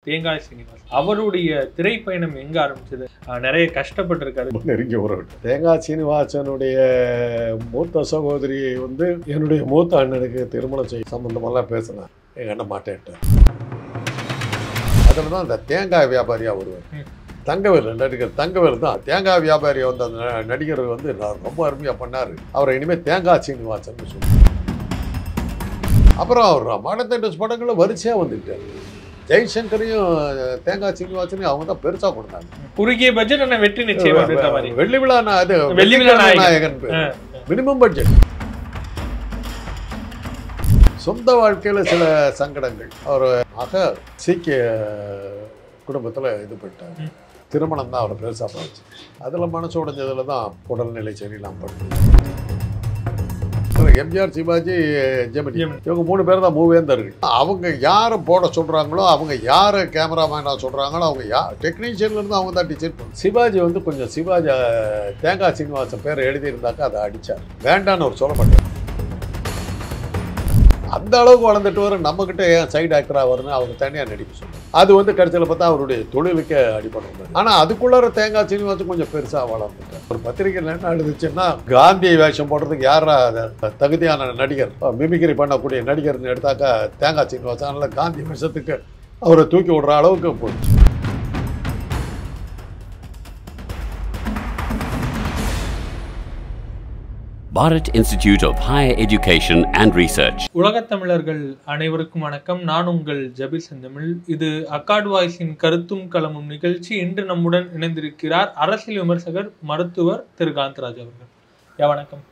தேங்காய் சீனிவாசன் அவருடைய திரைப்பயணம் எங்க ஆரம்பிச்சது? நிறைய கஷ்டப்பட்டிருக்காரு. நெருங்கி உறவு. தேங்காய் சீனிவாசனுடைய மூத்த சகோதரி வந்து என்னுடைய மூத்த அண்ணனுக்கு திருமணம் செய்ய சம்பந்தமெல்லாம் பேசினேன். எங்கள் அண்ணன் மாட்டேன்ட்டார். அதில் தான் அந்த தேங்காய் வியாபாரியாக வருவார். தங்கவேல் நடிகர் தங்கவேல் தான் தேங்காய் வியாபாரியை வந்து அந்த நடிகர் வந்து ரொம்ப அருமையாக பண்ணார். அவரை இனிமேல் தேங்காய் சீனிவாசன் சொல்லுவார். அப்புறம் அவர் மாடத்தேட்டர்ஸ் படங்களும் வரிசையாக வந்துட்டார். ஜெய்சங்கரையும் தேங்காய் சீனிவாசனையும் அவங்க தான் பெருசா கொடுத்தாங்க. குறுகிய பட்ஜெட் என்ன வெற்றி நிச்சயம். வெள்ளி விழா அது வெள்ளி விழா நாயகன் மினிமம் பட்ஜெட். சொந்த வாழ்க்கையில சில சங்கடங்கள். அவர் ஆக சீக்கிய குடும்பத்துல இது பண்ணிட்டாங்க. திருமணம் தான் அவரை பெருசா போச்சு. அதுல மனசு உடைஞ்சதுல தான் உடல்நிலை சரியில்லாம பண்ணு. எம்ஜிஆர், சிவாஜி, ஜெமினி இவங்க 3 பேர் தான் மூவேந்தர்கள். அவங்க யாரை போட சொல்கிறாங்களோ, அவங்க யாரை கேமராமேனாக சொல்கிறாங்களோ, அவங்க டெக்னீஷியன்லேருந்து அவங்க தான் டிசைட் பண்ணும். சிவாஜி வந்து கொஞ்சம் சிவாஜி தேங்காய் சீனிவாசன் பேரை எழுதியிருந்தாக்கா அதை அடித்தார். வேண்டான்னு அவர் சொல்ல மாட்டார். அந்த அளவுக்கு வளர்ந்துட்டு வர நம்மக்கிட்ட ஏன் சைடு ஆக்டராக வரும்னு அவங்க தனியாக நடிக்க சொல்லுவாங்க. அது வந்து கடைசியில் பார்த்தா அவருடைய தொழிலுக்கே அடிபடுறது. ஆனால் அதுக்குள்ளார தேங்காய் சீனிவாசன் கொஞ்சம் பெருசாக வளர்ந்துட்டார். ஒரு பத்திரிகையில் என்ன எழுதுச்சுன்னா, காந்தி வேஷம் போடுறதுக்கு யாரா தகுதியான நடிகர், மிமிக்ரி பண்ணக்கூடிய நடிகர்னு எடுத்தாக்கா தேங்காய் சீனிவாசன். அதனால் காந்தி வேஷத்துக்கு அவரை தூக்கி விடுற அளவுக்கு போயிடுச்சு. Bharat Institute of Higher Education and Research. உலகத் தமிழர்கள் அனைவருக்கும் வணக்கம். நான் உங்கள் ஜபீர் செந்தமிழ். இது அக்காட் வாய்ஸின் கருத்தும் களமும் நிகழ்ச்சி. இன்று நம்முடன் இணைந்திருக்கிறார் அரசியல் விமர்சகர் மருத்துவர் திரு காந்தராஜ் அவர்கள். வணக்கம்.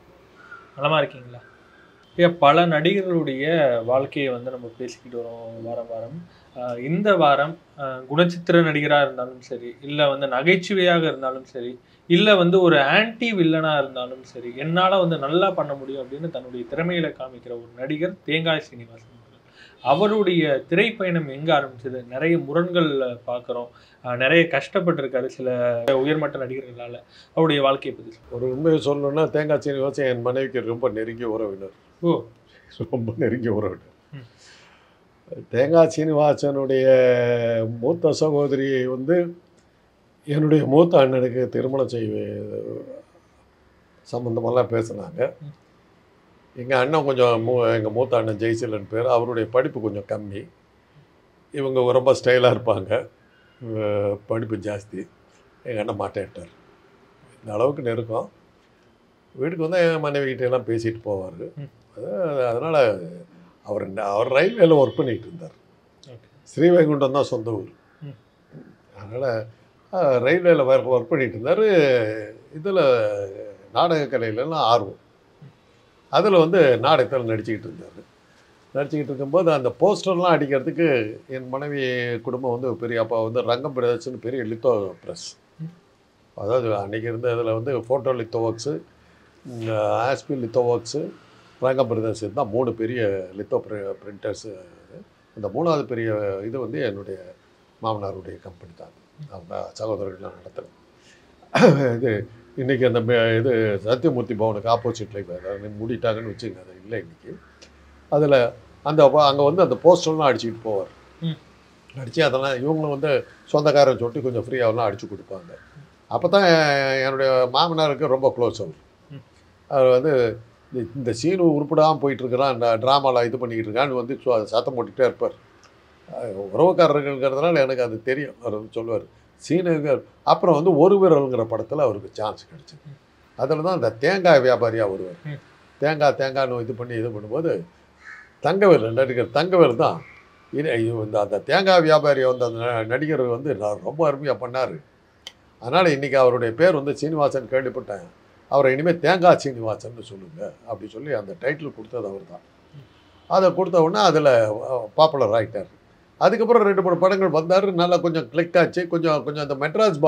நலமா இருக்கீங்களா? பல நடிகர்களுடைய வாழ்க்கையை வந்து நம்ம பேசிக்கிட்டு வரோம் வாரம். இந்த வாரம் குணச்சித்திர நடிகராக இருந்தாலும் சரி, இல்லை வந்து நகைச்சுவையாக இருந்தாலும் சரி, இல்லை வந்து ஒரு ஆன்டி வில்லனாக இருந்தாலும் சரி, என்னால் வந்து நல்லா பண்ண முடியும் அப்படின்னு தன்னுடைய திறமையில காமிக்கிற ஒரு நடிகர் தேங்காய் சீனிவாசன். அவருடைய திரைப்பயணம் எங்கே ஆரம்பிச்சது? நிறைய முரண்கள் பார்க்குறோம். நிறைய கஷ்டப்பட்டிருக்காரு சில உயர்மட்ட நடிகர்களால். அவருடைய வாழ்க்கையை பற்றி ஒரு உண்மையை சொல்லணும்னா, தேங்காய் சீனிவாசன் என் மனைவிக்கு ரொம்ப நெருங்கிய உறவினர். ரொம்ப நெருங்கிய உறவினர். தேங்காய் சீனிவாசனுடைய மூத்த சகோதரி வந்து என்னுடைய மூத்த அண்ணனுக்கு திருமணம் செய்ய சம்பந்தமெல்லாம் பேசினாங்க. எங்கள் அண்ணன் கொஞ்சம் எங்கள் மூத்த அண்ணன் ஜெய்சீலன் பேர். அவருடைய படிப்பு கொஞ்சம் கம்மி. இவங்க ரொம்ப ஸ்டைலாக இருப்பாங்க, படிப்பு ஜாஸ்தி. எங்கள் அண்ணன் மாட்டேன்ட்டார். இந்த அளவுக்கு நெருக்கம். வீட்டுக்கு வந்து என் மனைவிகிட்ட எல்லாம் பேசிட்டு போவார். அதனால் அவர் ரயில்வேல ஒர்க் பண்ணிகிட்டு இருந்தார். ஸ்ரீவைகுண்டம் தான் சொந்த ஊர். அதனால் ரயில்வேல ஒர்க் பண்ணிகிட்டு இருந்தார். இதில் நாடக கலையிலலாம் ஆர்வம். அதில் வந்து நாடகத்தில் நடிச்சுக்கிட்டு இருந்தார். நடிச்சுக்கிட்டு இருக்கும்போது அந்த போஸ்டர்லாம் அடிக்கிறதுக்கு என் மனைவி குடும்பம் வந்து பெரிய அப்பா வந்து ரங்கம் பிரதர்ஸ்னு பெரிய லித்தோ ப்ரெஸ், அதாவது அன்றைக்கி இருந்த இதில் வந்து photo litho works, Aspi litho works, Rangam brothers தான் 3 பெரிய லித்தோ பிரிண்டர்ஸு. அந்த 3வது பெரிய இது வந்து என்னுடைய மாமனாருடைய கம்பெனி தான். அவங்க சகோதரர்கள்லாம் நடத்துகிறேன். இது இன்றைக்கி அந்த இது சத்தியமூர்த்தி பவனுக்கு ஆப்போசிட்டில் மூடிட்டாங்கன்னு வச்சுங்க. அது இல்லை இன்றைக்கி. அதில் அந்த அங்கே வந்து அந்த போஸ்டர்லாம் அடிச்சுக்கிட்டு போவார். அடித்து அதெல்லாம் இவங்களும் வந்து சொந்தக்காரன் சொல்லிட்டு கொஞ்சம் ஃப்ரீயாகலாம் அடித்து கொடுப்பாங்க. அப்போ தான் என்னுடைய மாமனாருக்கு ரொம்ப க்ளோஸ் அவர். அவர் வந்து இந்த சீனு உருப்படாமல் போயிட்டுருக்கிறான், இந்த ட்ராமாவில் இது பண்ணிக்கிட்டு இருக்கான்னு வந்து சத்தம் போட்டுக்கிட்டே இருப்பார். உறவுக்காரர்கள்ங்கிறதுனால எனக்கு அது தெரியும். அவர் வந்து சொல்லுவார் சீனுங்க. அப்புறம் வந்து ஒரு விரல்ங்கிற படத்தில் அவருக்கு சான்ஸ் கிடச்சிது. அதில் தான் அந்த தேங்காய் வியாபாரியாக வருவார். தேங்காய்னு இது பண்ணும்போது தங்கவேல் நடிகர் தங்கவேல் தான் இந்த அந்த தேங்காய் வியாபாரியை வந்து அந்த நடிகர் வந்து ரொம்ப அருமையாக பண்ணார். அதனால் இன்றைக்கி அவருடைய பேர் வந்து சீனிவாசன் கேள்விப்பட்டேன். அவரை இனிமேல் தேங்காய் சீனிவாசன் சொல்லுங்கள் அப்படி சொல்லி அந்த டைட்டில் கொடுத்தது அவர் தான். அதை கொடுத்த உடனே அதில் பாப்புலர் ஆகிட்டார். அதுக்கப்புறம் 2-3 படங்கள் வந்தார். நல்லா கொஞ்சம் கிளிக் ஆச்சு. கொஞ்சம் அந்த மெட்ராஸ்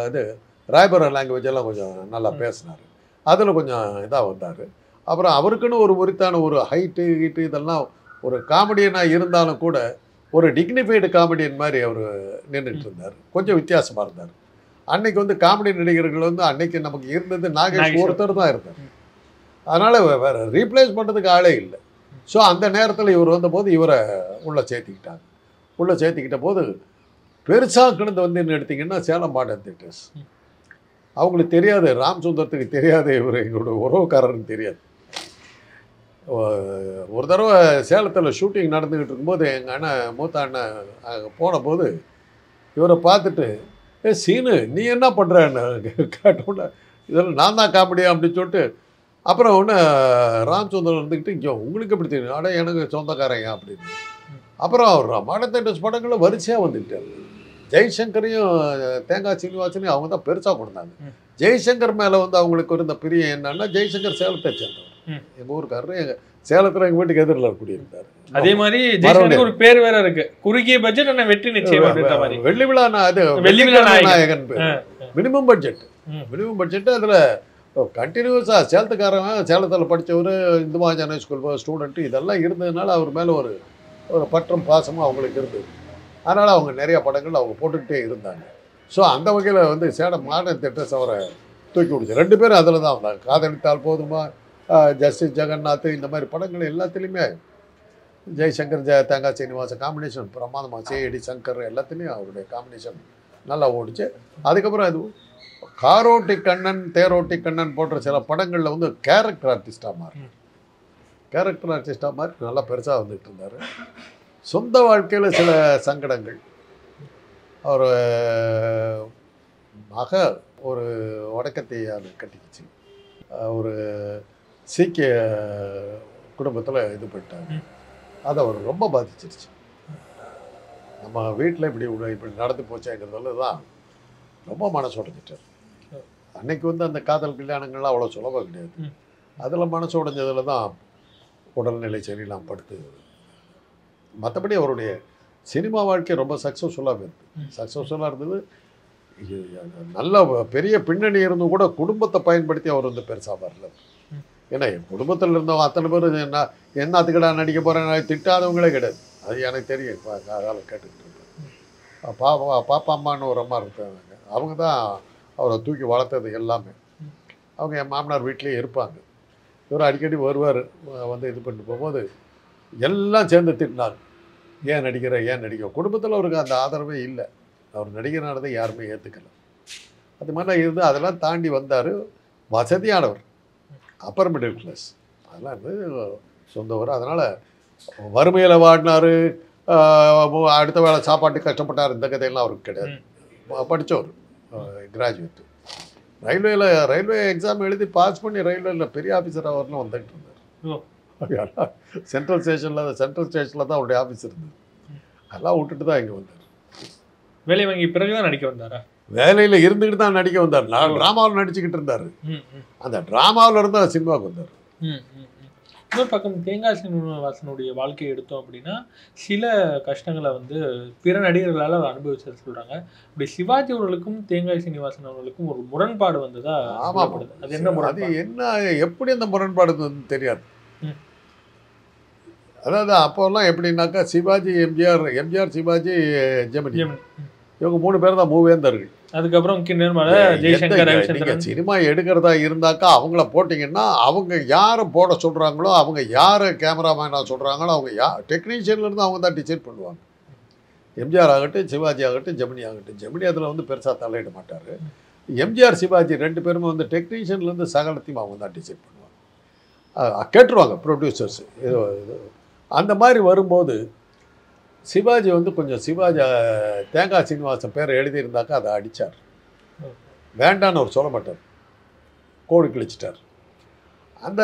இது ராய்பரன் லாங்குவேஜெல்லாம் கொஞ்சம் நல்லா பேசினார். அதில் கொஞ்சம் இதாக வந்தார். அப்புறம் அவருக்குன்னு ஒரு உரித்தான ஒரு ஹைட்டு இதெல்லாம் ஒரு காமெடியனாக இருந்தாலும் கூட ஒரு டிக்னிஃபைடு காமெடியன் மாதிரி அவர் நின்றுட்டு இருந்தார். கொஞ்சம் வித்தியாசமாக இருந்தார். அன்னைக்கு வந்து காமெடி நடிகர்கள் வந்து அன்னைக்கு நமக்கு இருந்தது நாகேஷ் ஒருத்தர் தான் இருந்தார். அதனால் வேறு ரீப்ளேஸ் பண்ணுறதுக்கு ஆளே இல்லை. ஸோ அந்த நேரத்தில் இவர் வந்தபோது இவரை உள்ளே சேர்த்திக்கிட்டாங்க. உள்ளே சேர்த்திக்கிட்ட போது பெருசாக்குனது வந்து என்ன எடுத்திங்கன்னா சேலம் மாடர்ன் தியேட்டர்ஸ். அவங்களுக்கு தெரியாது, ராம் சுந்தரத்துக்கு தெரியாது, இவர் எங்களோட உறவுக்காரருக்கு தெரியாது. ஒரு தடவை சேலத்தில் ஷூட்டிங் நடந்துக்கிட்டு இருக்கும்போது எங்கள் அண்ணன் மூத்த அண்ணன் அங்கே போன போது இவரை பார்த்துட்டு, சீனு நீ என்ன பண்ணுறன்னு கேட்டோன்னே, இதில் நான் தான் காமெடியா அப்படின்னு சொல்லிட்டு, அப்புறம் ஒன்று ராமச்சந்திரன் இருந்துக்கிட்டு, இங்கே உங்களுக்கு எப்படி தெரியும்? அட எனக்கு சொந்தக்காரங்க அப்படின்னு. அப்புறம் அவர் மாடர்ன் தியேட்டர்ஸ் படங்களும் வரிசையாக வந்துக்கிட்டார். ஜெய்சங்கரையும் தேங்காய் சீனிவாசனையும் அவங்க தான் பெருசாக கொடுத்தாங்க. ஜெய்சங்கர் மேலே வந்து அவங்களுக்கு இருந்த பிரியம் என்னன்னா, ஜெய்சங்கர் சேலத்தை சேர்ந்தவர், எங்கள் ஊருக்காரரு. எங்கள் சேலத்தில் எங்கள் வீட்டுக்கு எதிரில் கூடியிருந்தார். அதே மாதிரி ஜெய்சங்கருக்கு ஒரு பேர் வேற இருக்கு, குறுகிய பட்ஜெட் ஆனால் வெற்றி நிச்சயம். வெள்ளி விழா அது வெள்ளி விழா நாயகன் பேர். Minimum budget, minimum budget. அதில் கண்டினியூஸாக சேலத்துக்காரங்க, சேலத்தில் படித்தவர், இந்து மகாஜன ஸ்கூல் ஸ்டூடெண்ட்டு, இதெல்லாம் இருந்ததுனால அவர் மேலே ஒரு பற்றும் பாசமும் அவங்களுக்கு இருந்தது. அதனால் அவங்க நிறைய படங்கள் அவங்க போட்டுக்கிட்டே இருந்தாங்க. ஸோ அந்த வகையில் வந்து சேலம் மாடர்ன் தியேட்டர்ஸ் அவரை தூக்கி விடுச்சு. 2 பேரும் அதில் தான் வந்தாங்க. காதலித்தால் போதுமா, ஜஸ்டிஸ் ஜெகநாத், இந்த மாதிரி படங்கள் எல்லாத்துலேயுமே ஜெய்சங்கர் தேங்காய் சீனிவாசன் காம்பினேஷன் பிரமாதமாக, சேடி சங்கர் எல்லாத்துலேயும் அவருடைய காம்பினேஷன் நல்லா ஓடிச்சு. அதுக்கப்புறம் அது காரோட்டி கண்ணன், தேரோட்டி கண்ணன் போன்ற சில படங்களில் வந்து கேரக்டர் ஆர்டிஸ்டாக மாறி நல்லா பெருசாக வந்துட்டு இருந்தார். சொந்த வாழ்க்கையில் சில சங்கடங்கள், அவர் மக ஒரு வடக்கத்தையால் கட்டிக்கிச்சு, ஒரு சீக்கிய குடும்பத்தில் இது போயிட்டாங்க. அதை அவர் ரொம்ப பாதிச்சிருச்சு. நம்ம வீட்டில் இப்படி நடந்து போச்சேங்கிறதால தான் ரொம்ப மனசு உடைஞ்சிட்டார். அன்னைக்கு வந்து அந்த காதல் கல்யாணங்கள்லாம் அவ்வளோ சுலபம் கிடையாது. அதில் மனசு உடைஞ்சதில் தான் உடல்நிலை சரியில்லாமல் படுத்து. மற்றபடி அவருடைய சினிமா வாழ்க்கை ரொம்ப சக்ஸஸ்ஃபுல்லாக இருந்தது. நல்ல பெரிய பின்னணி இருந்தும் கூட குடும்பத்தை பயன்படுத்தி அவர் வந்து பெருசாக வரல. ஏன்னா என் குடும்பத்தில் இருந்தவங்க அத்தனை பேர் என்னத்துக்கடா நடிக்க போகிறேன் திட்டாதவங்களே கிடையாது. அது எனக்கு தெரியும். அதனால் கேட்டுக்கிட்டு இருக்கேன். பாப்பா அம்மான்னு ஒரு அம்மா இருக்காங்க. அவங்க தான் அவரை தூக்கி வளர்த்தது எல்லாமே. அவங்க என் மாமனார் வீட்லேயே இருப்பாங்க. இவர் அடிக்கடி வருவார். வந்து இது பண்ணிட்டு போகும்போது எல்லாம் சேர்ந்து திட்டினாங்க, ஏன் நடிக்கிற. குடும்பத்தில் அவருக்கு அந்த ஆதரவே இல்லை. அவர் நடிகரானதை யாருமே ஏற்றுக்கலை. அது மாதிரிலாம் இருந்து அதெல்லாம் தாண்டி வந்தார். வசதியானவர், அப்பர் மிடில் கிளாஸ், அதெல்லாம் இருந்து சொந்தவர். அதனால் வறுமையில் வாடினார், அடுத்த வேலை சாப்பாட்டுக்கு கஷ்டப்பட்டார், இந்த கதையெல்லாம் அவருக்கு கிடையாது. படித்தவர், கிராஜுவேட்டு. ரயில்வே எக்ஸாம் எழுதி பாஸ் பண்ணி ரயில்வேயில் பெரிய ஆஃபீஸராக வரணும் வந்துட்டு இருந்தார். சென்ட்ரல் ஸ்டேஷனில் தான் அவருடைய ஆஃபீஸ் இருந்தது. அதெல்லாம் விட்டுட்டு தான் இங்கே வந்தார். வேலை வாங்கி பிறகு தான் நடிக்க வந்தாரா? வேலையில் இருந்துக்கிட்டு தான் நடிக்க வந்தார். நான் ட்ராமாவில் நடிச்சுக்கிட்டு இருந்தார். அந்த ட்ராமாவில் இருந்தால் சினிமாவுக்கு வந்தார். இன்னொரு பக்கம் தேங்காய் சீனிவாசனுடைய வாழ்க்கையை எடுத்தோம் அப்படின்னா சில கஷ்டங்களை வந்து பிற நடிகர்களால் அவர் அனுபவிச்சு சொல்கிறாங்க. இப்படி சிவாஜி அவர்களுக்கும் தேங்காய் சீனிவாசன் அவர்களுக்கும் ஒரு முரண்பாடு வந்ததா? ஆமாம். அது என்ன முரண்பாடு? அது என்ன, எப்படி அந்த முரண்பாடு வந்து தெரியாது. அதாவது அப்போல்லாம் எப்படின்னாக்கா சிவாஜி, எம்ஜிஆர் சிவாஜி, ஜெமினி, இவங்க 3 பேர் தான் மூவேந்தர்கள். அதுக்கப்புறம் சினிமா எடுக்கிறதா இருந்தாக்கா அவங்கள போட்டிங்கன்னா அவங்க யாரை போட சொல்கிறாங்களோ, அவங்க யாரை கேமராமேனாக சொல்கிறாங்களோ, அவங்க டெக்னீஷியன்லேருந்து அவங்க தான் டிசைட் பண்ணுவாங்க. எம்ஜிஆர் ஆகட்டும், சிவாஜி ஆகட்டும், ஜெமினி ஆகட்டும். ஜெமினி அதில் வந்து பெருசாக தலையிட மாட்டார். எம்ஜிஆர் சிவாஜி 2 பேருமே வந்து டெக்னீஷியன்லேருந்து சகலத்தையும் அவங்க தான் டிசைட் பண்ணுவாங்க, கேட்டுருவாங்க ப்ரொடியூசர்ஸ். அந்த மாதிரி வரும்போது சிவாஜி வந்து கொஞ்சம் தேங்காய் சீனிவாசன் பேரை எழுதியிருந்தாக்கா அதை அடித்தார். வேண்டான்னு அவர் சொல்ல மாட்டார், கோடு கிழிச்சிட்டார். அந்த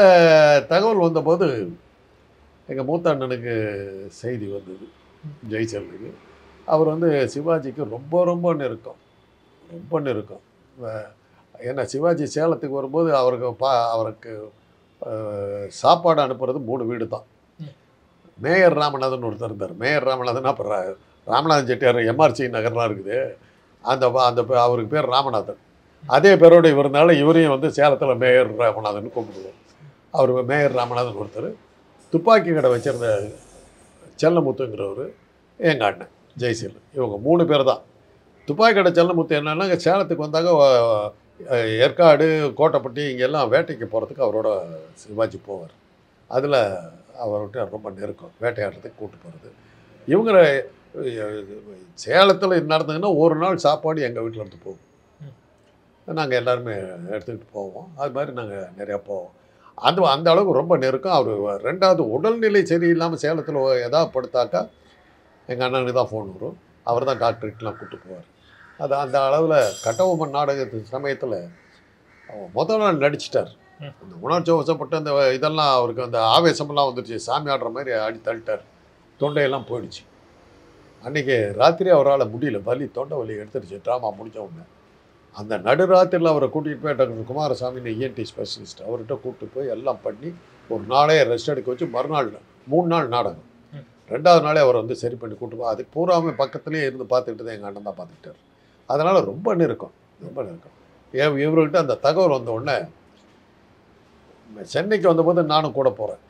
தகவல் வந்தபோது எங்கள் மூத்த அண்ணனுக்கு செய்தி வந்தது, ஜெய்சலுக்கு. அவர் வந்து சிவாஜிக்கு ரொம்ப நெருக்கம். ஏன்னா சிவாஜி சேலத்துக்கு வரும்போது அவருக்கு சாப்பாடு அனுப்புறது 3 வீடு தான். மேயர் ராமநாதன் ஒருத்தர் இருந்தார். மேயர் ராமநாதன், அப்புறம் ராமநாதன் செட்டியார், எம்ஆர்சி நகர்லாம் இருக்குது, அந்த அவருக்கு பேர் ராமநாதன். அதே பேரோடு இவர்னால இவரையும் வந்து சேலத்தில் மேயர் ராமநாதன் கூப்பிடுவோம். அவர் மேயர் ராமநாதன் ஒருத்தர். துப்பாக்கி கடை வச்சிருந்த செல்லமுத்துங்கிறவர் எங்கள் அண்ணன் ஜெய்சல். இவங்க 3 பேர் தான். துப்பாக்கி கடை செல்லமுத்து என்னன்னா, சேலத்துக்கு வந்தாங்க ஏற்காடு, கோட்டைப்பட்டி இங்கெல்லாம் வேட்டைக்கு போகிறதுக்கு அவரோட சிவாஜி போவார். அதில் அவர்கிட்ட ரொம்ப நெருக்கம், வேட்டையாடுறதுக்கு கூப்பிட்டு போகிறது. சேலத்தில் என்ன நடந்ததுன்னா ஒரு நாள் சாப்பாடு எங்கள் வீட்டில் இருந்து போகும். நாங்கள் எல்லாருமே எடுத்துக்கிட்டு போவோம். அது மாதிரி நாங்கள் நிறையா போவோம். அந்த அளவுக்கு ரொம்ப நெருக்கம். அவர் 2வது உடல்நிலை சரியில்லாமல் சேலத்தில் எதாவது படுத்தாக்கா எங்கள் அண்ணனுக்கு தான் ஃபோன் வரும். அவர் தான் டாக்டர்கிட்டலாம் கூப்பிட்டு போவார். அது அந்த அளவில் கட்டபொம்மன் நாடகத்து சமயத்தில் முதல் நாள் நடிச்சிட்டார். அந்த உணர்ச்சி வசப்பட்டு அந்த இதெல்லாம் அவருக்கு அந்த ஆவேசமெல்லாம் வந்துடுச்சு. சாமி ஆடுற மாதிரி ஆடி தள்ளிட்டார். தொண்டையெல்லாம் போயிடுச்சு. அன்றைக்கி ராத்திரி அவரால் முடியல, வலி, தொண்டை வலி எடுத்துருச்சு. ட்ராமா முடிஞ்ச உடனே அந்த நடுராத்திரியில் அவரை கூட்டிகிட்டு போய் டாக்டர் குமாரசாமின்னு ENT ஸ்பெஷலிஸ்ட் அவர்கிட்ட கூப்பிட்டு போய் எல்லாம் பண்ணி ஒரு நாளே ரெஸ்ட் எடுக்க வச்சு மறுநாள் 3 நாள் நாடகம். 2வது நாளே அவரை வந்து சரி பண்ணி கூப்பிட்டு போய் அதுக்கு பூராமே பக்கத்துலேயே இருந்து பார்த்துக்கிட்டு தான் எங்கள் அண்ணன் தான் பார்த்துக்கிட்டார். அதனால் ரொம்ப நெருக்கம், ரொம்ப நெருக்கம். இவர்கிட்ட அந்த தகவல் வந்த உடனே சென்னைக்கு வந்தபோது நானும் கூட போகிறேன்.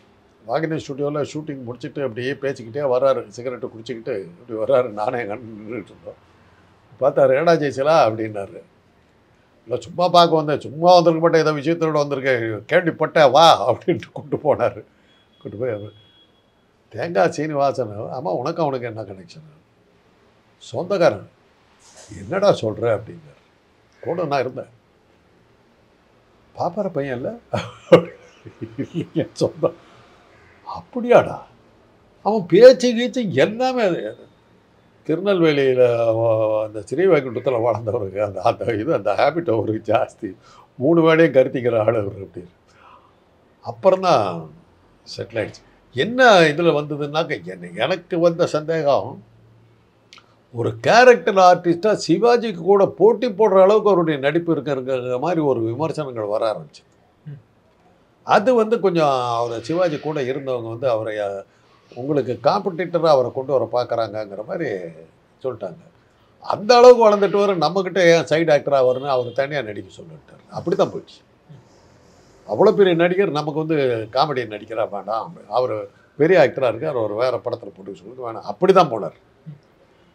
வாகினி ஸ்டுடியோவில் ஷூட்டிங் முடிச்சுட்டு அப்படியே பேசிக்கிட்டே வர்றாரு. சிகரெட்டு குடிச்சிக்கிட்டு இப்படி வர்றாரு. நானே எங்கள் அண்ணன் நின்றுட்டு இருந்தோம். பார்த்தாரு, ஏடா ஜெயிச்சலா அப்படின்னாரு. இல்லை சும்மா பார்க்க வந்தேன், சும்மா வந்திருக்க மாட்டேன், ஏதோ விஷயத்தோடு வந்திருக்கேன், கேள்விப்பட்டேன் வா அப்படின்ட்டு கூப்பிட்டு போனார். கூப்பிட்டு போய் தேங்காய் சீனிவாசன், ஆமாம் உனக்கு அவனுக்கு என்ன கனெக்ஷன்? சொந்தக்காரன். என்னடா சொல்கிற அப்படின்னாரு. கூட நான் இருந்தேன். பாப்பார பையன் இல்லை சொந்தம். அப்படியாடா? அவன் பேச்சு கீச்சு எல்லாமே திருநெல்வேலியில் அந்த ஸ்ரீவைகுண்டத்தில் வளர்ந்தவருக்கு அந்த ஹேபிட் அவருக்கு ஜாஸ்தி. 3 வேளையும் கருத்திக்கிற ஆள் அவர். அப்படின்னு அப்புறம் தான் செட்டில் ஆகிடுச்சு. என்ன இதில் வந்ததுன்னாக்க எனக்கு வந்த சந்தேகம், ஒரு கேரக்டர் ஆர்டிஸ்ட்டாக சிவாஜிக்கு கூட போட்டி போடுற அளவுக்கு அவருடைய நடிப்பு இருக்கிற மாதிரி ஒரு விமர்சனங்கள் வர ஆரம்பிச்சு. அது வந்து கொஞ்சம் அவர் சிவாஜி கூட இருந்தவங்க வந்து அவரை உங்களுக்கு காம்படிட்டராக அவரை கொண்டு வர பார்க்குறாங்கங்கிற மாதிரி சொல்லிட்டாங்க. அந்த அளவுக்கு வளர்ந்துட்டு வர நம்மக்கிட்ட ஏன் சைடு ஆக்டராக வரணும், அவர் தனியாக நடிக்க சொல்லிட்டார். அப்படி தான் போயிடுச்சு. அவ்வளோ பெரிய நடிகர் நமக்கு வந்து காமெடி நடிக்கிறா வேண்டாம், அவர் பெரிய ஆக்டராக இருக்கார், அவர் வேறு படத்தில் போட்டு சொல்லுங்க வேணாம், அப்படி தான் போனார்.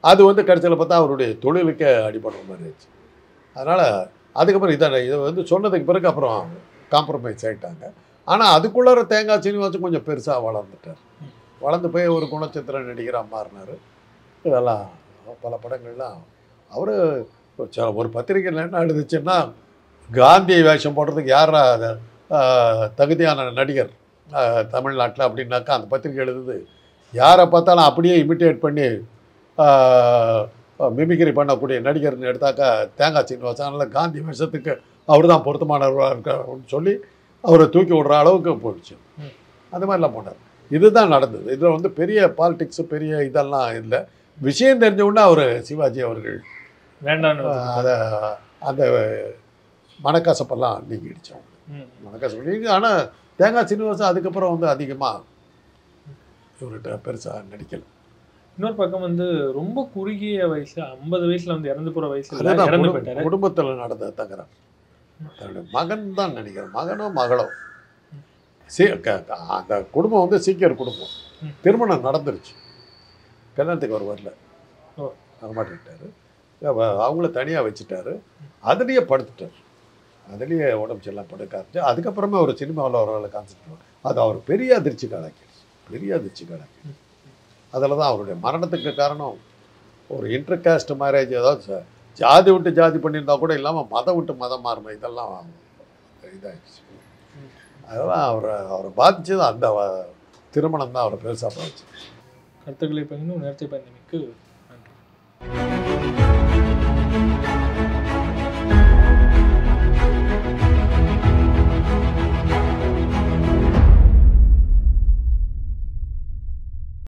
அது வந்து கடைசியில் பார்த்தா அவருடைய தொழிலுக்கே அடிபடுற மாதிரி ஆச்சு. அதனால் அதுக்கப்புறம் இதை வந்து சொன்னதுக்கு பிறகு அப்புறம் காம்ப்ரமைஸ் ஆகிட்டாங்க. ஆனால் அதுக்குள்ளார தேங்காய் சீனிவாசன் கொஞ்சம் பெருசாக வளர்ந்துட்டார். வளர்ந்து போய் ஒரு குணச்சித்திர நடிகராக மாறினார். இதெல்லாம் பல படங்கள்லாம் அவர் ஒரு பத்திரிகையில் என்ன எழுதுச்சுன்னா, காந்தி வேஷம் போடுறதுக்கு யாரா தகுதியான நடிகர் தமிழ்நாட்டில் அப்படின்னாக்கா அந்த பத்திரிகை எழுதுது, யாரை பார்த்தாலும் அப்படியே இமிட்டேட் பண்ணி மிமிக்ரி பண்ணக்கூடிய நடிகர்னு எடுத்தாக்கா தேங்காய் சீனிவாசன். அதனால் காந்தி வேஷத்துக்கு அவர் தான் பொருத்தமானவராக இருக்காருன்னு சொல்லி அவரை தூக்கி விடுற அளவுக்கு போயிடுச்சு. அந்த மாதிரிலாம் போனார். இதுதான் நடந்தது. இதில் வந்து பெரிய பாலிடிக்ஸு பெரிய இதெல்லாம் இல்லை. விஷயம் தெரிஞ்சவுடனே அவர் சிவாஜி அவர்கள் வேண்டாம் அதை அந்த மனக்கசப்பெல்லாம் நீங்கிடுச்சோம். மனக்கசப்பு நீங்க. ஆனால் தேங்காய் சீனிவாசன் அதுக்கப்புறம் வந்து அதிகமாக இவர்கிட்ட பெருசாக நடிக்கலை. இன்னொரு பக்கம் வந்து ரொம்ப குறுகிய வயசு 50 வயசுல வந்து இறந்து போகிற வயசுல குடும்பத்தில் நடந்த தகராறு. தன்னுடைய மகன் தான் நினைக்கிறேன், மகனோ மகளோ. அந்த குடும்பம் வந்து சீக்கியர் குடும்பம். திருமணம் நடந்துருச்சு, கல்யாணத்துக்கு அவர் வரல, வரமாட்டேட்டாரு. அவங்கள தனியாக வச்சுட்டாரு. அதுலேயே படுத்துட்டார். அதுலேயே உடம்பு செல்லாம் படுக்க ஆரம்பிச்சு. அதுக்கப்புறமே ஒரு சினிமாவில் அவரால் கான்செப்ட் பண்ணுவார். அது அவர் பெரிய அதிர்ச்சி காலாக்கிடுச்சு, பெரிய அதிர்ச்சி காலாக்கிடுச்சு. அதில் தான் அவருடைய மரணத்துக்கு காரணம் ஒரு இன்டர் காஸ்ட் மேரேஜ், அதாவது ஜாதி விட்டு ஜாதி பண்ணியிருந்தா கூட இல்லாமல் மதம் விட்டு மதம் மாறும், இதெல்லாம் இதாகிடுச்சு. அதெல்லாம் அவரை பாதிச்சது அந்த திருமணம் தான் அவரை பெருசாக பாதிச்சு. கருத்துக்களை பகிர்ந்து நேரத்தை பயணிக்கு நன்றி.